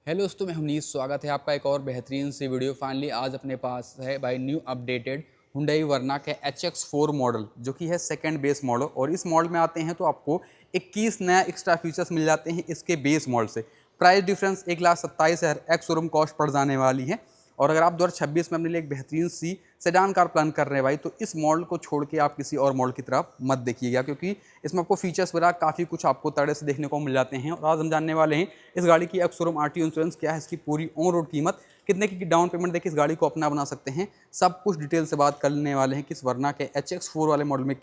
Hello दोस्तों, मैं Honey's. स्वागत है आपका एक और बेहतरीन सी वीडियो। फाइनली आज अपने पास है भाई न्यू अपडेटेड हुंडई वर्ना के HX4 मॉडल, जो कि है सेकंड बेस मॉडल। और इस मॉडल में आते हैं तो आपको 21 नया एक्स्ट्रा फीचर्स मिल जाते हैं इसके बेस मॉडल से। Price difference 1,27,000 ex showroom cost पड़ जाने वाली है। और अगर आप 2026 में अपने लिए एक बेहतरीन सी सेडान कार प्लान कर रहे हैं भाई, तो इस मॉडल को छोड़ के आप किसी और मॉडल की तरफ मत देखिएगा, क्योंकि इसमें आपको फीचर्स वगैरह काफ़ी कुछ आपको तड़े से देखने को मिल जाते हैं। और आज हम जानने वाले हैं इस गाड़ी की एक्स शोरूम RTO इंश्योरेंस क्या है, इसकी पूरी ऑन रोड कीमत कितने की डाउन पेमेंट देके इस गाड़ी को अपना बना सकते हैं। सब कुछ डिटेल से बात करने वाले हैं कि इस वर्ना के HX4 वाले मॉडल में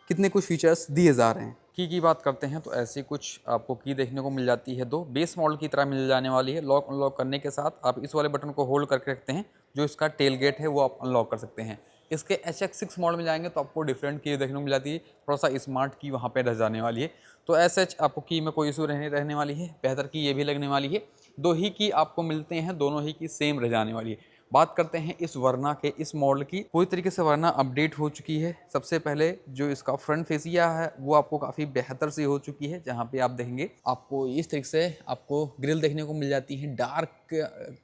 कितने कुछ फीचर्स दिए जा रहे हैं। की बात करते हैं तो ऐसी कुछ आपको की देखने को मिल जाती है। दो बेस मॉडल की तरह मिल जाने वाली है। लॉक अनलॉक करने के साथ आप इस वाले बटन को होल्ड करके रखते हैं, जो इसका टेल गेट है वो आप अनलॉक कर सकते हैं। इसके HX6 मॉडल में जाएंगे तो आपको डिफरेंट की देखने को मिल जाती है। थोड़ा सा स्मार्ट की वहाँ पे रह जाने वाली है। तो एच आपको की में कोई इशू रहने वाली है। बेहतर की ये भी लगने वाली है। दो ही की आपको मिलते हैं, दोनों ही की सेम रह जाने वाली है। बात करते हैं इस वर्ना के इस मॉडल की। पूरी तरीके से वर्ना अपडेट हो चुकी है। सबसे पहले जो इसका फ्रंट फेसिया है वो आपको काफ़ी बेहतर से हो चुकी है, जहाँ पे आप देखेंगे आपको इस तरीके से आपको ग्रिल देखने को मिल जाती है, डार्क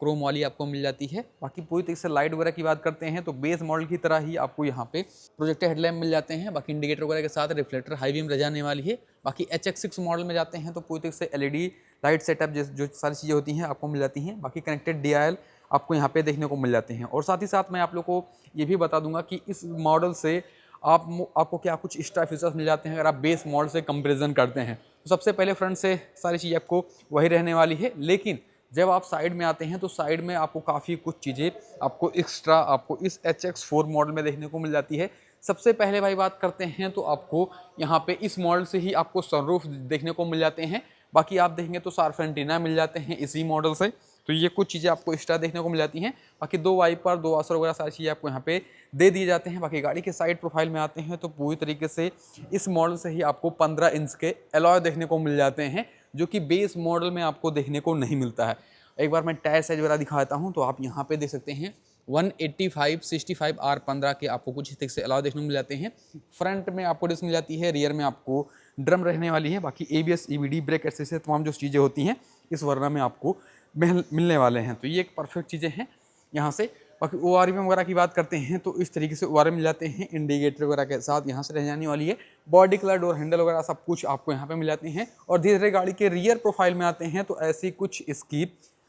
क्रोम वाली आपको मिल जाती है। बाकी पूरी तरीके से लाइट वगैरह की बात करते हैं तो बेस मॉडल की तरह ही आपको यहाँ पे प्रोजेक्टर हेडलैम्प मिल जाते हैं। बाकी इंडिकेटर वगैरह के साथ रिफ्लेक्टर हाई बीम रह जाने वाली है। बाकी HX6 मॉडल में जाते हैं तो पूरी तरीके से LED लाइट सेटअप जो सारी चीज़ें होती हैं आपको मिल जाती हैं। बाकी कनेक्टेड DIL आपको यहाँ पे देखने को मिल जाते हैं। और साथ ही साथ मैं आप लोग को ये भी बता दूंगा कि इस मॉडल से आपको क्या कुछ एक्स्ट्रा फीचर्स मिल जाते हैं अगर आप बेस मॉडल से कंपैरिजन करते हैं। तो सबसे पहले फ्रंट से सारी चीज़ें आपको वही रहने वाली है, लेकिन जब आप साइड में आते हैं तो साइड में आपको काफ़ी कुछ चीज़ें आपको एक्स्ट्रा आपको इस HX4 मॉडल में देखने को मिल जाती है। सबसे पहले भाई बात करते हैं तो आपको यहाँ पे इस मॉडल से ही आपको सनरूफ देखने को मिल जाते हैं। बाकी आप देखेंगे तो सार्फ एंटीना मिल जाते हैं इसी मॉडल से। तो ये कुछ चीज़ें आपको एक्स्ट्रा देखने को मिल जाती हैं। बाकी दो वाइपर, दो वाशर वगैरह सारी चीज़ें आपको यहाँ पे दे दिए जाते हैं। बाकी गाड़ी के साइड प्रोफाइल में आते हैं तो पूरी तरीके से इस मॉडल से ही आपको 15 इंच के एलॉय देखने को मिल जाते हैं, जो कि बेस मॉडल में आपको देखने को नहीं मिलता है। एक बार मैं टायर साइज वगैरह दिखाता हूँ तो आप यहाँ पे देख सकते हैं 185/65 R15 के आपको कुछ इस तरह से अलावा देखने को मिल जाते हैं। फ्रंट में आपको डिस्क मिल जाती है, रियर में आपको ड्रम रहने वाली है। बाकी ABS, EBD, ब्रेक एसिस्ट तमाम जो चीज़ें होती हैं इस वर्ना में आपको मिलने वाले हैं। तो ये एक परफेक्ट चीज़ें हैं यहाँ से। बाकी ORM वगैरह की बात करते हैं तो इस तरीके से ORM मिल जाते हैं, इंडिकेटर वगैरह के साथ यहाँ से रह जाने वाली है। बॉडी कलर, डोर हैंडल वगैरह सब कुछ आपको यहाँ पे मिल जाते हैं। और धीरे धीरे गाड़ी के रियर प्रोफाइल में आते हैं तो ऐसी कुछ इसकी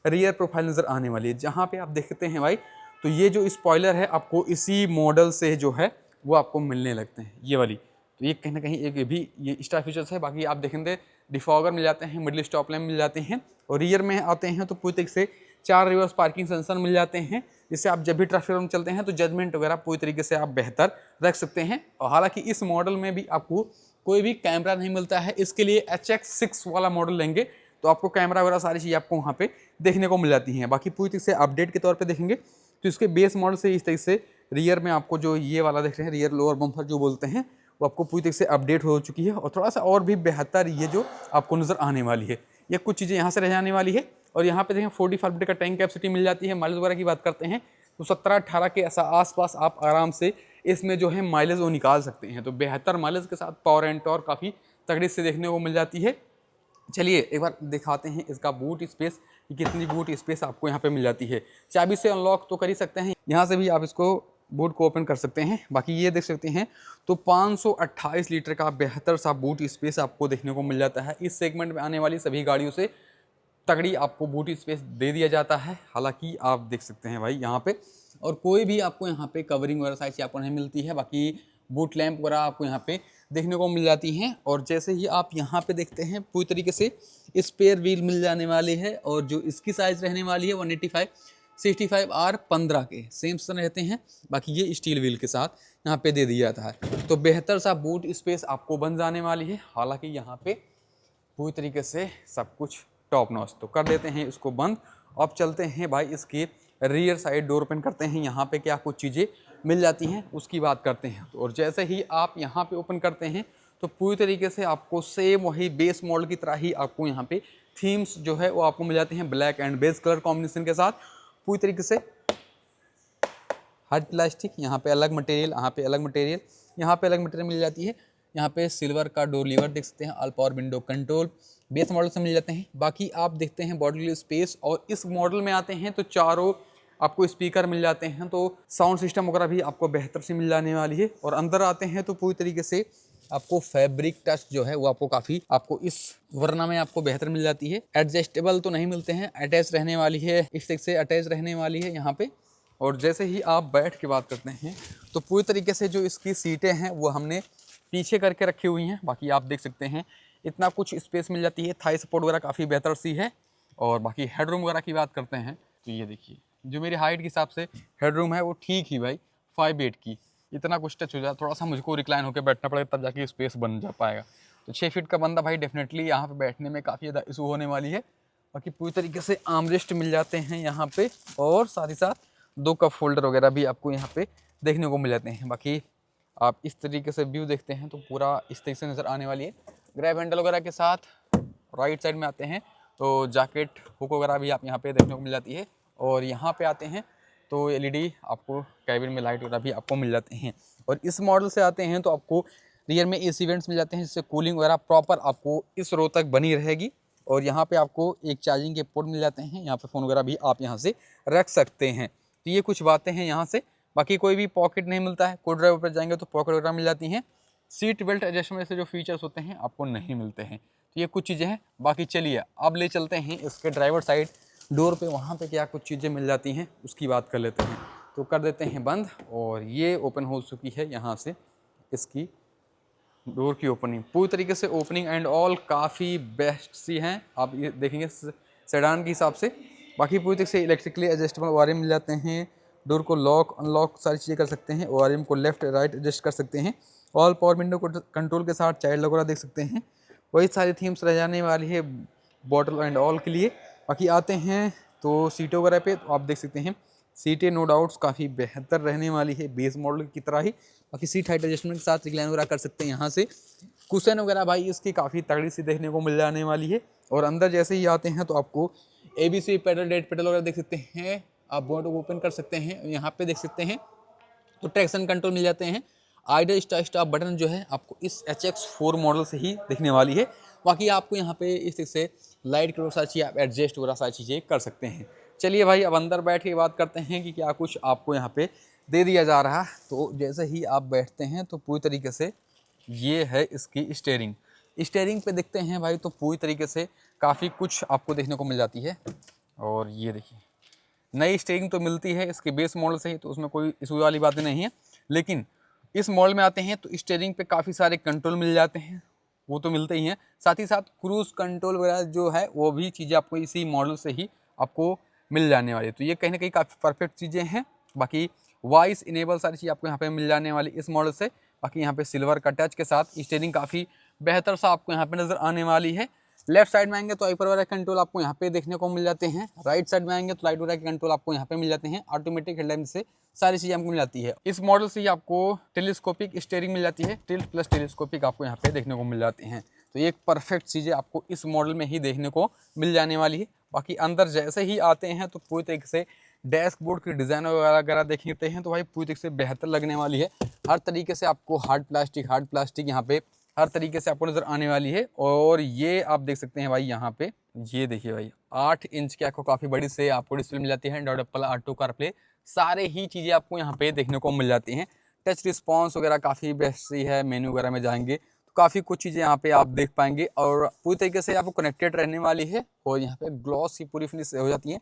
रियर प्रोफाइल नज़र आने वाली है, जहाँ पे आप देखते हैं भाई तो ये जो स्पॉइलर है आपको इसी मॉडल से जो है वो आपको मिलने लगते हैं, ये वाली। तो ये कहीं ना कहीं एक भी ये एक्स्ट्रा फीचर्स है। बाकी आप देखेंगे डिफॉगर मिल जाते हैं, मिडिल स्टॉप लैम्प मिल जाते हैं। और रियर में आते हैं तो पूरी तरीके से 4 रिवर्स पार्किंग सेंसर मिल जाते हैं, जिससे आप जब भी ट्रैफिक में चलते हैं तो जजमेंट वगैरह पूरी तरीके से आप बेहतर रख सकते हैं। और हालांकि इस मॉडल में भी आपको कोई भी कैमरा नहीं मिलता है। इसके लिए HX6 वाला मॉडल लेंगे तो आपको कैमरा वगैरह सारी चीज़ें आपको वहाँ पे देखने को मिल जाती हैं। बाकी पूरी तरीके से अपडेट के तौर पे देखेंगे तो इसके बेस मॉडल से इस तरीके से रियर में आपको जो ये वाला देख रहे हैं, रियर लोअर बम्पर जो बोलते हैं, वो आपको पूरी तरीके से अपडेट हो चुकी है। और थोड़ा सा और भी बेहतर ये जो आपको नज़र आने वाली है, ये कुछ चीज़ें यहाँ से रह जाने वाली है। और यहाँ पे देखें 45 लीटर का टैंक कैपेसिटी मिल जाती है। माइलेज वगैरह की बात करते हैं तो 17-18 के ऐसा आसपास आप आराम से इसमें जो है माइलेज वो निकाल सकते हैं। तो बेहतर माइलेज के साथ पावर एंड टॉर्क काफ़ी तगड़े से देखने को मिल जाती है। चलिए एक बार दिखाते हैं इसका बूट स्पेस, कितनी बूट स्पेस आपको यहाँ पे मिल जाती है। चाबी से अनलॉक तो कर ही सकते हैं, यहाँ से भी आप इसको बूट को ओपन कर सकते हैं। बाकी ये देख सकते हैं तो 528 लीटर का बेहतर सा बूट स्पेस आपको देखने को मिल जाता है। इस सेगमेंट में आने वाली सभी गाड़ियों से तगड़ी आपको बूट स्पेस दे दिया जाता है। हालांकि आप देख सकते हैं भाई यहाँ पे, और कोई भी आपको यहाँ पे कवरिंग वगैरह साइज आपको नहीं मिलती है। बाकी बूट लैंप वगैरह आपको यहाँ पे देखने को मिल जाती हैं। और जैसे ही आप यहाँ पे देखते हैं पूरी तरीके से स्पेयर व्हील मिल जाने वाली है। और जो इसकी साइज़ रहने वाली है 185/65 R15 के सेम रहते हैं। बाकी ये स्टील व्हील के साथ यहाँ पे दे दिया जाता है। तो बेहतर सा बूट स्पेस आपको बन जाने वाली है। हालांकि यहाँ पे पूरी तरीके से सब कुछ टॉप नॉच। तो कर देते हैं इसको बंद। अब चलते हैं भाई इसकी रियर साइड डोर ओपन करते हैं, यहाँ पे क्या कुछ चीज़ें मिल जाती हैं उसकी बात करते हैं। तो और जैसे ही आप यहाँ पे ओपन करते हैं तो पूरी तरीके से आपको सेम वही बेस मॉडल की तरह ही आपको यहाँ पे थीम्स जो है वो आपको मिल जाते हैं black and base colour combination के साथ। पूरी तरीके से हर प्लास्टिक, यहाँ पे अलग मटेरियल, यहाँ पे अलग मटेरियल, यहाँ पे अलग मटेरियल मिल जाती है। यहाँ पे सिल्वर का डोर लीवर देख सकते हैं, all power window control base model से मिल जाते हैं। बाकी आप देखते हैं बॉडी स्पेस, और इस मॉडल में आते हैं तो चारों आपको स्पीकर मिल जाते हैं, तो साउंड सिस्टम वगैरह भी आपको बेहतर से मिल जाने वाली है। और अंदर आते हैं तो पूरी तरीके से आपको फैब्रिक टच जो है वो आपको काफ़ी आपको इस वरना में आपको बेहतर मिल जाती है। एडजस्टेबल तो नहीं मिलते हैं, अटैच रहने वाली है, इस तरह से अटैच रहने वाली है यहाँ पे। और जैसे ही आप बैठ के बात करते हैं तो पूरी तरीके से जो इसकी सीटें हैं वो हमने पीछे करके रखी हुई हैं। बाकी आप देख सकते हैं इतना कुछ स्पेस मिल जाती है, थाई सपोर्ट वगैरह काफ़ी बेहतर सी है। और बाकी हेडरूम वगैरह की बात करते हैं तो ये देखिए, जो मेरी हाइट के हिसाब से हेडरूम है वो ठीक ही भाई 5'8" की, इतना कुछ टच हो जाए, थोड़ा सा मुझको रिक्लाइन होकर बैठना पड़ेगा तब जाके स्पेस बन जा पाएगा। तो 6 फीट का बंदा भाई डेफिनेटली यहाँ पे बैठने में काफ़ी ज़्यादा इशू होने वाली है। बाकी पूरी तरीके से आर्मरेस्ट मिल जाते हैं यहाँ पे, और साथ ही साथ 2 कप होल्डर वगैरह भी आपको यहाँ पे देखने को मिल जाते हैं। बाकी आप इस तरीके से व्यू देखते हैं तो पूरा इस तरीके से नज़र आने वाली है। ग्रैब हैंडल वगैरह के साथ राइट साइड में आते हैं तो जैकेट हुक वगैरह भी आप यहाँ पे देखने को मिल जाती है। और यहाँ पे आते हैं तो एलईडी आपको कैबिन में लाइट वगैरह भी आपको मिल जाते हैं। और इस मॉडल से आते हैं तो आपको रियर में एसी वेंट्स मिल जाते हैं, जिससे कूलिंग वगैरह प्रॉपर आपको इस रो तक बनी रहेगी। और यहाँ पे आपको एक चार्जिंग के पोर्ट मिल जाते हैं, यहाँ पे फ़ोन वगैरह भी आप यहाँ से रख सकते हैं। तो ये कुछ बातें हैं यहाँ से। बाकी कोई भी पॉकेट नहीं मिलता है, को ड्राइवर पर जाएंगे तो पॉकेट वगैरह मिल जाती हैं। सीट बेल्ट एडजस्टमेंट से जो फीचर्स होते हैं आपको नहीं मिलते हैं। तो ये कुछ चीज़ें हैं। बाकी चलिए अब ले चलते हैं इसके ड्राइवर साइड डोर पे, वहाँ पे क्या कुछ चीज़ें मिल जाती हैं उसकी बात कर लेते हैं। तो कर देते हैं बंद, और ये ओपन हो चुकी है यहाँ से इसकी डोर की ओपनिंग। पूरी तरीके से ओपनिंग एंड ऑल काफ़ी बेस्ट सी हैं, आप ये देखेंगे सेडान के हिसाब से। बाकी पूरी तरीके से इलेक्ट्रिकली एडजस्टेबल ओआरएम मिल जाते हैं, डोर को लॉक अनलॉक सारी चीज़ें कर सकते हैं, ओआरएम को लेफ्ट राइट एडजस्ट कर सकते हैं, ऑल पावर विंडो को कंट्रोल के साथ चाइल्ड वगैरह देख सकते हैं। वही सारी थीम्स रह जाने वाली है बॉटल एंड ऑल के लिए। बाकी आते हैं तो सीटों वगैरह पे, तो आप देख सकते हैं सीटें नो डाउट्स काफ़ी बेहतर रहने वाली है बेस मॉडल की तरह ही। बाकी सीट हाइट एडजस्टमेंट के साथ रिक्लाइन वगैरह कर सकते हैं यहाँ से। कुशन वगैरह भाई इसकी काफ़ी तगड़ी सी देखने को मिल जाने वाली है। और अंदर जैसे ही आते हैं तो आपको ABC पेडल डेट पेडल वगैरह देख सकते हैं, आप बोर्ड ओपन कर सकते हैं, यहाँ पे देख सकते हैं तो ट्रैक्शन कंट्रोल मिल जाते हैं। आइडल स्टार्ट बटन जो है आपको इस HX4 मॉडल से ही दिखने वाली है। बाकी आपको यहाँ पे इस तरह से लाइट की सारी चीज़ें आप एडजस्ट वगैरह सारी चीज़ें कर सकते हैं। चलिए भाई अब अंदर बैठ के बात करते हैं कि क्या कुछ आपको यहाँ पे दे दिया जा रहा है। तो जैसे ही आप बैठते हैं तो पूरी तरीके से ये है इसकी स्टेयरिंग पे देखते हैं भाई, तो पूरी तरीके से काफ़ी कुछ आपको देखने को मिल जाती है। और ये देखिए नई स्टेयरिंग तो मिलती है इसके बेस मॉडल से ही, तो उसमें कोई इशू वाली बातें नहीं है। लेकिन इस मॉडल में आते हैं तो स्टेयरिंग पे काफ़ी सारे कंट्रोल मिल जाते हैं, वो तो मिलते ही हैं। साथ ही साथ क्रूज़ कंट्रोल वगैरह जो है वो भी चीज़ें आपको इसी मॉडल से ही आपको मिल जाने वाली है। तो ये कहीं ना कहीं काफ़ी परफेक्ट चीज़ें हैं। बाकी वॉइस इनेबल सारी चीज़ आपको यहाँ पे मिल जाने वाली इस मॉडल से। बाकी यहाँ पे सिल्वर का टच के साथ स्टीयरिंग काफ़ी बेहतर सा आपको यहाँ पे नज़र आने वाली है। लेफ्ट साइड में आएंगे तो वाइपर वगैरह कंट्रोल आपको यहाँ पे देखने को मिल जाते हैं। राइट साइड में आएंगे तो लाइट वगैरह के कंट्रोल आपको यहाँ पे मिल जाते हैं। ऑटोमेटिक हेडलाइट से सारी चीज़ें आपको मिल जाती है। इस मॉडल से ही आपको टेलीस्कोपिक स्टीयरिंग मिल जाती है, टिल्ट प्लस टेलीस्कोपिक आपको यहाँ पे देखने को मिल जाते हैं। तो ये एक परफेक्ट चीज़ें आपको इस मॉडल में ही देखने को मिल जाने वाली है। बाकी अंदर जैसे ही आते हैं तो पूरी तरीके से डैशबोर्ड की डिज़ाइन वगैरह देखते हैं तो भाई पूरी तरीके से बेहतर लगने वाली है। हर तरीके से आपको हार्ड प्लास्टिक यहाँ पे हर तरीके से आपको नज़र आने वाली है। और ये आप देख सकते हैं भाई यहाँ पे, ये देखिए भाई 8 इंच की आपको काफ़ी बड़ी से आपको डिस्प्ले मिल जाती है। एंड्रॉइड एप्पल ऑटो कारप्ले सारे ही चीज़ें आपको यहाँ पे देखने को मिल जाती हैं। टच रिस्पॉन्स वगैरह काफ़ी बेस्ट सी है। मेन्यू वगैरह में जाएंगे तो काफ़ी कुछ चीज़ें यहाँ पे आप देख पाएंगे और पूरी तरीके से आपको कनेक्टेड रहने वाली है। और यहाँ पे ग्लॉस की पूरी फिनिश हो जाती है,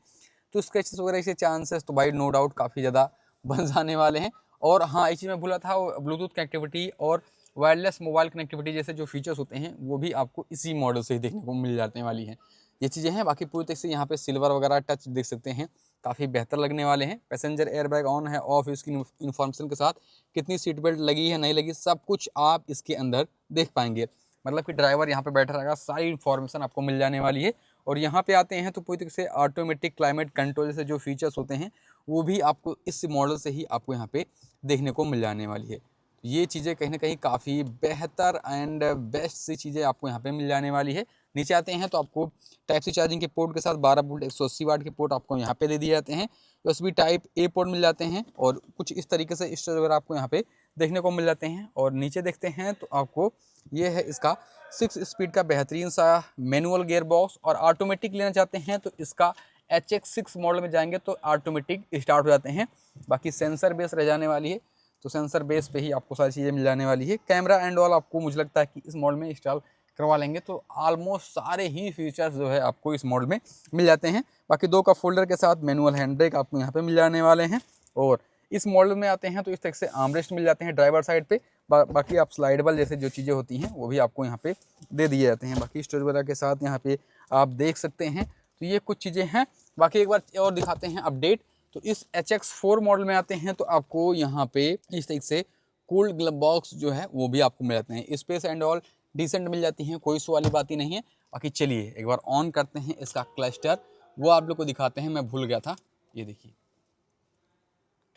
तो स्क्रैचेस वगैरह के चांसेस तो भाई नो डाउट काफ़ी ज़्यादा बन जाने वाले हैं। और हाँ, एक चीज़ मैं भूला था, ब्लूटूथ कनेक्टिविटी और वायरलेस मोबाइल कनेक्टिविटी जैसे जो फीचर्स होते हैं वो भी आपको इसी मॉडल से ही देखने को मिल जाने वाली हैं। ये चीज़ें हैं। बाकी पूरी तरीके से यहाँ पे सिल्वर वगैरह टच देख सकते हैं, काफ़ी बेहतर लगने वाले हैं। पैसेंजर एयरबैग ऑन है ऑफ, इसकी इन्फॉर्मेशन के साथ कितनी सीट बेल्ट लगी है नहीं लगी सब कुछ आप इसके अंदर देख पाएंगे। मतलब कि ड्राइवर यहाँ पे बैठा रहेगा, सारी इन्फॉर्मेशन आपको मिल जाने वाली है। और यहाँ पे आते हैं तो पूरी तरीके से ऑटोमेटिक क्लाइमेट कंट्रोल जैसे जो फीचर्स होते हैं वो भी आपको इस मॉडल से ही आपको यहाँ पे देखने को मिल जाने वाली है। ये चीज़ें कहीं ना कहीं काफ़ी बेहतर एंड बेस्ट सी चीज़ें आपको यहाँ पे मिल जाने वाली है। नीचे आते हैं तो आपको टाइप सी चार्जिंग के पोर्ट के साथ 12 वोल्ट 180 वाट के पोर्ट आपको यहाँ पे दे दिए जाते हैं। USB टाइप ए पोर्ट मिल जाते हैं और कुछ इस तरीके से स्टोरेज वगैरह आपको यहाँ पे देखने को मिल जाते हैं। और नीचे देखते हैं तो आपको ये है इसका 6 स्पीड का बेहतरीन सा मैनुअल गियर बॉक्स। और ऑटोमेटिक लेना चाहते हैं तो इसका HX6 मॉडल में जाएंगे तो ऑटोमेटिक स्टार्ट हो जाते हैं। बाकी सेंसर बेस रह जाने वाली है, तो सेंसर बेस पे ही आपको सारी चीज़ें मिल जाने वाली है। कैमरा एंड ऑल आपको मुझे लगता है कि इस मॉडल में इंस्टॉल करवा लेंगे तो ऑलमोस्ट सारे ही फीचर्स जो है आपको इस मॉडल में मिल जाते हैं। बाकी 2 कप फोल्डर के साथ मैनुअल हैंड ब्रेक आपको यहाँ पे मिल जाने वाले हैं। और इस मॉडल में आते हैं तो इस तरह से आर्मरेस्ट मिल जाते हैं ड्राइवर साइड पे। बाकी आप स्लाइडेबल जैसे जो चीज़ें होती हैं वो भी आपको यहाँ पे दे दिए जाते हैं। बाकी स्टोरेज वगैरह के साथ यहाँ पे आप देख सकते हैं। तो ये कुछ चीज़ें हैं। बाकी एक बार और दिखाते हैं अपडेट। तो इस HX4 मॉडल में आते हैं तो आपको यहाँ पे इस तरीके से कूल्ड ग्लव बॉक्स जो है वो भी आपको मिल जाते हैं। स्पेस एंड ऑल डिसेंट मिल जाती हैं, कोई सो वाली बात ही नहीं है। बाकी चलिए एक बार ऑन करते हैं इसका क्लस्टर, वो आप लोग को दिखाते हैं। मैं भूल गया था, ये देखिए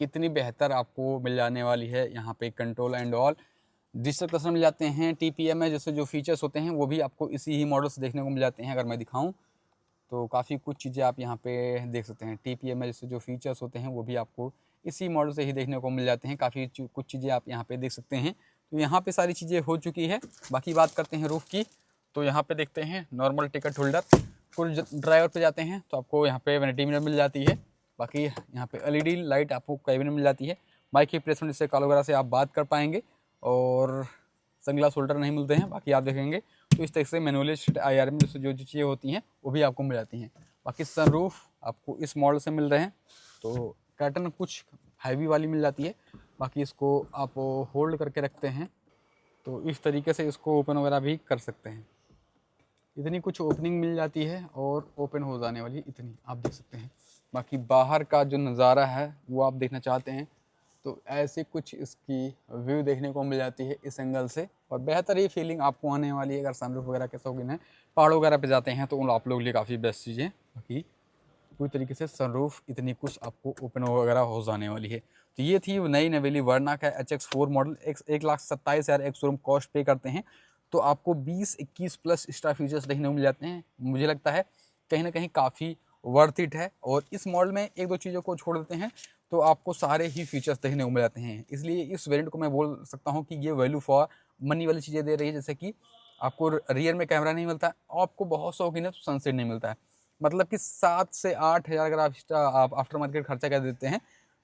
कितनी बेहतर आपको मिल जाने वाली है। यहाँ पे control and all digital cluster मिल जाते हैं। TPM में जैसे जो फीचर्स होते हैं वो भी आपको इसी ही मॉडल से देखने को मिल जाते हैं। अगर मैं दिखाऊं तो काफ़ी कुछ चीज़ें आप यहाँ पे देख सकते हैं। TPM में जैसे जो फीचर्स होते हैं वो भी आपको इसी मॉडल से ही देखने को मिल जाते हैं। काफ़ी कुछ चीज़ें आप यहाँ पे देख सकते हैं। तो यहाँ पे सारी चीज़ें हो चुकी है। बाकी बात करते हैं रूफ़ की। तो यहाँ पे देखते हैं नॉर्मल टिकट होल्डर। कुछ ड्राइवर पे जाते हैं तो आपको यहाँ पे वैनिटी मिरर मिल जाती है। बाकी यहाँ पे LED लाइट आपको कैबिन में मिल जाती है। माइक की प्लेसमेंट से कॉल वगैरह से आप बात कर पाएंगे। और सनग्लास होल्डर नहीं मिलते हैं। बाकी आप देखेंगे तो इस तरह से मैनुअली IR में जो चीज़ें होती हैं वो भी आपको मिल जाती हैं। बाकी सनरूफ आपको इस मॉडल से मिल रहे हैं। तो कर्टन कुछ हैवी वाली मिल जाती है। बाकी इसको आप होल्ड करके रखते हैं तो इस तरीके से इसको ओपन वगैरह भी कर सकते हैं। इतनी कुछ ओपनिंग मिल जाती है और ओपन हो जाने वाली इतनी आप देख सकते हैं। बाकी बाहर का जो नज़ारा है वो आप देखना चाहते हैं तो ऐसे कुछ इसकी व्यू देखने को मिल जाती है इस एंगल से। और बेहतर ही फीलिंग आपको आने वाली है। अगर सनरूफ वगैरह के शौकीन है, पहाड़ों वगैरह पे जाते हैं तो उन आप लोगों के लिए काफ़ी बेस्ट चीज़ें। बाकी पूरी तरीके से सनरूफ इतनी कुछ आपको ओपन वगैरह हो जाने वाली है। तो ये थी नई नवेली वर्ना का HX4 मॉडल। 1,27,000 एक शोरूम कॉस्ट पे करते हैं तो आपको 20-21 प्लस एक्स्ट्रा फीचर्स देखने को मिल जाते हैं। मुझे लगता है कहीं ना कहीं काफ़ी वर्थ इट है। और इस मॉडल में एक दो चीज़ों को छोड़ देते हैं तो आपको सारे ही फीचर्स देखने को मिल जाते हैं। इसलिए इस वेरिएंट को मैं बोल सकता हूँ कि ये वैल्यू फॉर मनी वाली चीज़ें दे रही है। जैसे कि आपको रियर में कैमरा नहीं मिलता और आपको बहुत शौकीन है तो सनसेट नहीं मिलता है। मतलब कि 7 से 8 हज़ार अगर आप आफ्टर मार्केट खर्चा कर देते हैं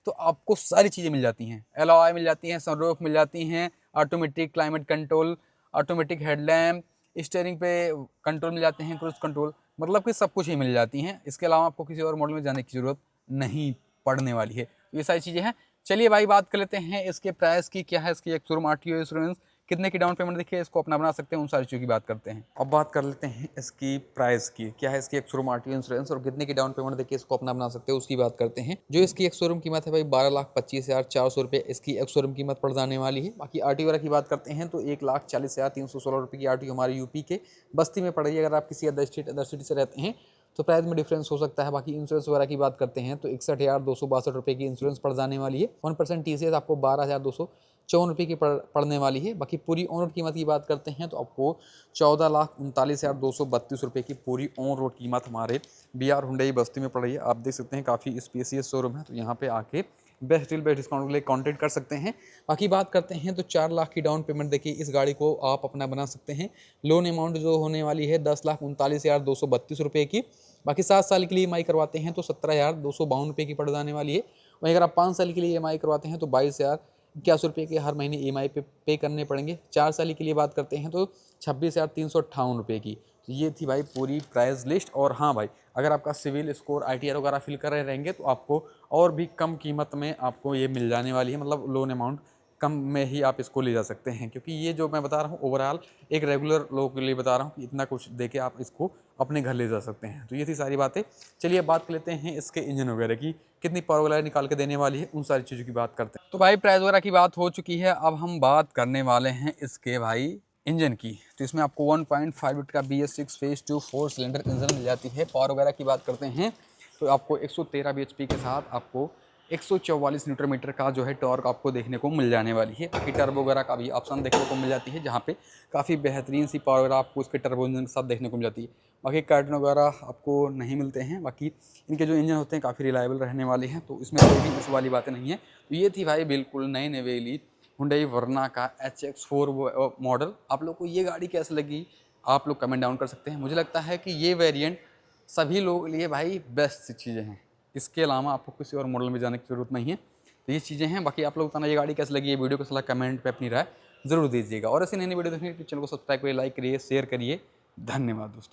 तो आपको सारी चीज़ें मिल जाती हैं। एलॉय मिल जाती हैं, सनरूफ मिल जाती हैं, automatic climate control, automatic headlamp, steering पे कंट्रोल मिल जाते हैं, क्रूज कंट्रोल, मतलब कि सब कुछ ही मिल जाती हैं। इसके अलावा आपको किसी और मॉडल में जाने की ज़रूरत नहीं पड़ने वाली है। ये सारी चीज़ें हैं। चलिए भाई बात कर लेते हैं इसके प्राइस की। क्या है इसकी एक शोरूम RTO इंश्योरेंस, कितने की डाउन पेमेंट देखिए इसको अपना बना सकते हैं, उन सारी चीज़ों की बात करते हैं। अब बात कर लेते हैं इसकी प्राइस की। क्या है इसकी एक शोरूम RTO इंश्योरेंस और कितने की डाउन पेमेंट देखिए इसको अपना बना सकते हैं उसकी बात करते हैं। जो इसकी एक शोरूम कीमत है भाई 12,25,400 रुपये इसकी एक शोरूम कीमत पड़ जाने वाली है। बाकी RTO वगैरह की बात करते हैं तो 1,40,316 रुपये की RTO हमारे UP के बस्ती में पड़ रही है। अगर आप किसी अदर सिटी से रहते हैं तो प्राइस में डिफरेंस हो सकता है। बाकी इंश्योरेंस वगैरह की बात करते हैं तो 61,262 रुपये की इंश्योरेंस पड़ जाने वाली है। 1% TCS आपको 12,254 रुपये की पड़ने वाली है। बाकी पूरी ऑन रोड कीमत की बात करते हैं तो आपको 14,39,232 रुपये की पूरी ऑन रोड कीमत हमारे BR हुंडई बस्ती में पड़ रही है। आप देख सकते हैं काफ़ी स्पेसियस शोरूम है, तो यहाँ पे आके बेस्ट डील बेस्ट डिस्काउंट के लिए कॉन्टेक्ट कर सकते हैं। बाकी बात करते हैं तो 4 लाख की डाउन पेमेंट देखिए इस गाड़ी को आप अपना बना सकते हैं। लोन अमाउंट जो होने वाली है 10,39,232 रुपये की। बाकी 7 साल के लिए EMI करवाते हैं तो 17,252 रुपये की पड़ जाने वाली है। वहीं अगर आप 5 साल के लिए EMI करवाते हैं तो 22,081 रुपये के हर महीने EMI पे करने पड़ेंगे। 4 साल के लिए बात करते हैं तो 26,358 रुपये की। तो ये थी भाई पूरी प्राइस लिस्ट। और हाँ भाई, अगर आपका सिविल स्कोर ITR वगैरह फिल कर रहे रहेंगे तो आपको और भी कम कीमत में आपको ये मिल जाने वाली है। मतलब लोन अमाउंट कम में ही आप इसको ले जा सकते हैं, क्योंकि ये जो मैं बता रहा हूँ ओवरऑल एक रेगुलर लोगों के लिए बता रहा हूँ कि इतना कुछ दे के आप इसको अपने घर ले जा सकते हैं। तो ये थी सारी बातें। चलिए बात कर लेते हैं इसके इंजन वगैरह की, कितनी पावर वगैरह निकाल के देने वाली है, उन सारी चीज़ों की बात करते हैं। तो भाई प्राइस वगैरह की बात हो चुकी है, अब हम बात करने वाले हैं इसके भाई इंजन की। तो इसमें आपको 1.5 लीटर का BS6 फेज 2 4 सिलेंडर इंजन मिल जाती है। पावर वगैरह की बात करते हैं तो आपको 113 bhp के साथ आपको 144 न्यूटन मीटर का जो है टॉर्क आपको देखने को मिल जाने वाली है। बाकी टर्बो वगैरह का भी ऑप्शन देखने को मिल जाती है, जहाँ पे काफ़ी बेहतरीन सी पावर वगैरह आपको इसके टर्बो इंजन के साथ देखने को मिल जाती है। बाकी कार्टन वगैरह आपको नहीं मिलते हैं। बाकी इनके जो इंजन होते हैं काफ़ी रिलायबल रहने वाले हैं, तो इसमें कोई भी इस वाली बातें नहीं है। तो ये थी भाई बिल्कुल नई नवेली हुंडई वर्ना का HX4 मॉडल। आप लोग को ये गाड़ी कैसे लगी आप लोग कमेंट डाउन कर सकते हैं। मुझे लगता है कि ये वेरिएंट सभी लोगों के लिए भाई बेस्ट चीज़ें हैं, इसके अलावा आपको किसी और मॉडल में जाने की ज़रूरत नहीं है। तो ये चीज़ें हैं। बाकी आप लोग बताना ये गाड़ी कैसे लगी, ये वीडियो को सलाह कमेंट पे अपनी राय ज़रूर दीजिएगा। और ऐसी नई नई वीडियो देखने के लिए चैनल को सब्सक्राइब करिए, लाइक करिए, शेयर करिए। धन्यवाद दोस्तों।